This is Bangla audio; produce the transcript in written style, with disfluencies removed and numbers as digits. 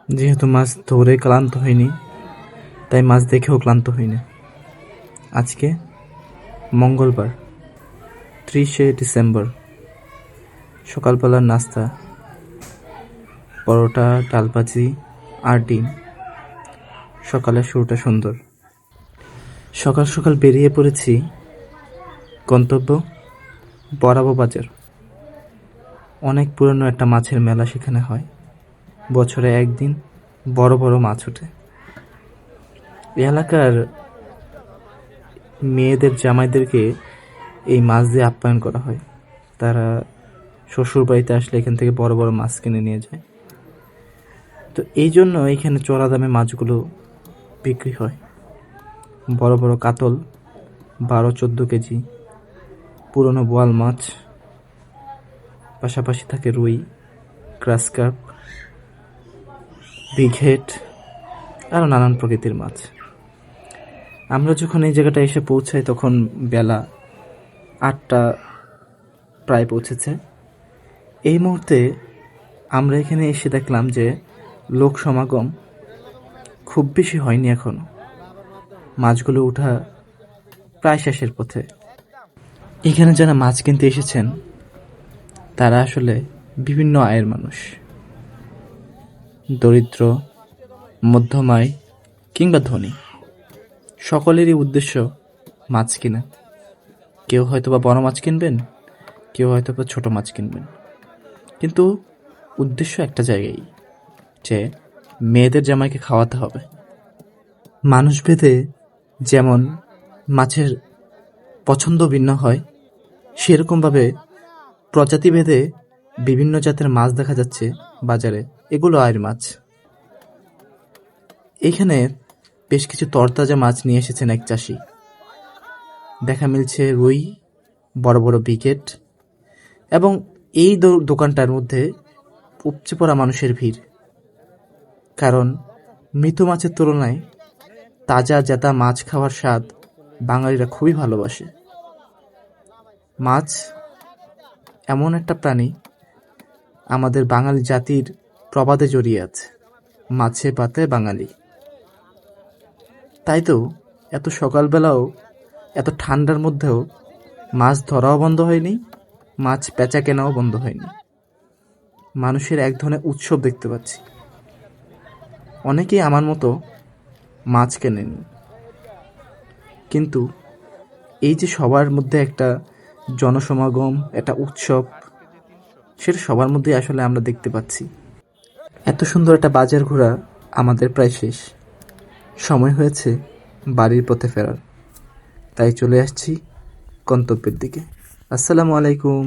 যেহেতু মাছ ধরে ক্লান্ত হইনি, তাই মাছ দেখেও ক্লান্ত হইনি। আজকে মঙ্গলবার 30শে ডিসেম্বর, সকালবেলার নাস্তা পরোটা, ডাল ভাজি আর ডিম। সকালের শুরুটা সুন্দর। সকাল সকাল বেরিয়ে পড়েছি গন্তব্য বরাবো বাজার। অনেক পুরনো একটা মাছের মেলা সেখানে হয়। বছরে একদিন বড় বড় মাছ ওঠে। এলাকার মেয়েদের জামাইদেরকে এই মাছ দিয়ে আপ্যায়ন করা হয়। তারা শ্বশুর বাড়িতে আসলে এখান থেকে বড় বড় মাছ কিনে নিয়ে যায়। তো এই জন্য এখানে চড়া দামে মাছগুলো বিক্রি হয়। বড় বড় কাতল 12-14 কেজি, পুরনো বোয়াল মাছ, পাশাপাশি থাকে রুই, গ্রাস কার্প, বিঘেট, আরও নানান প্রকৃতির মাছ। আমরা যখন এই জায়গাটা এসে পৌঁছাই তখন বেলা 8টা প্রায় পৌঁছেছে। এই মুহূর্তে আমরা এখানে এসে দেখলাম যে লোক সমাগম খুব বেশি হয়নি এখনো। মাছগুলো ওঠা প্রায় শেষের পথে। এখানে যারা মাছ কিনতে এসেছেন তারা আসলে বিভিন্ন আয়ের মানুষ। দরিদ্র, মধ্যম আয় কিংবা ধনী, সকলেরই উদ্দেশ্য মাছ কিনা। কেউ হয়তো বা বড় মাছ কিনবেন, কেউ হয়তো বা ছোট মাছ কিনবেন, কিন্তু উদ্দেশ্য একটা জায়গায়, যে মেয়েদের জামাইকে খাওয়াতে হবে। মানুষ ভেদে যেমন মাছের পছন্দ ভিন্ন হয়, সেরকমভাবে প্রজাতি ভেদে বিভিন্ন জাতের মাছ দেখা যাচ্ছে বাজারে। এগুলো আয়ের মাছ। এখানে বেশ কিছু তরতাজা মাছ নিয়ে এসেছেন এক চাষি। দেখা মিলছে রুই, বড় বড় বিকেট, এবং এই দোকানটার মধ্যে উপচে পড়া মানুষের ভিড়। কারণ মৃত মাছের তুলনায় তাজা জেতা মাছ খাওয়ার স্বাদ বাঙালিরা খুবই ভালোবাসে। মাছ এমন একটা প্রাণী, আমাদের বাঙালি জাতির প্রবাদে জড়িয়ে আছে, মাছে ভাতে বাঙালি। তাই তো এত সকালবেলাও, এত ঠান্ডার মধ্যেও মাছ ধরাও বন্ধ হয়নি, মাছ বেচা কেনাও বন্ধ হয়নি। মানুষের এক ধরনের উৎসব দেখতে পাচ্ছি। অনেকেই আমার মতো মাছ কেনেন, কিন্তু এই যে সবার মধ্যে একটা জনসমাগম, একটা উৎসব, সেটা সবার মধ্যে আসলে আমরা দেখতে পাচ্ছি। এত সুন্দর একটা বাজার ঘোরা আমাদের প্রায় শেষ। সময় হয়েছে বাড়ির পথে ফেরার। তাই চলে আসছি গন্তব্যের দিকে। আসসালামু আলাইকুম।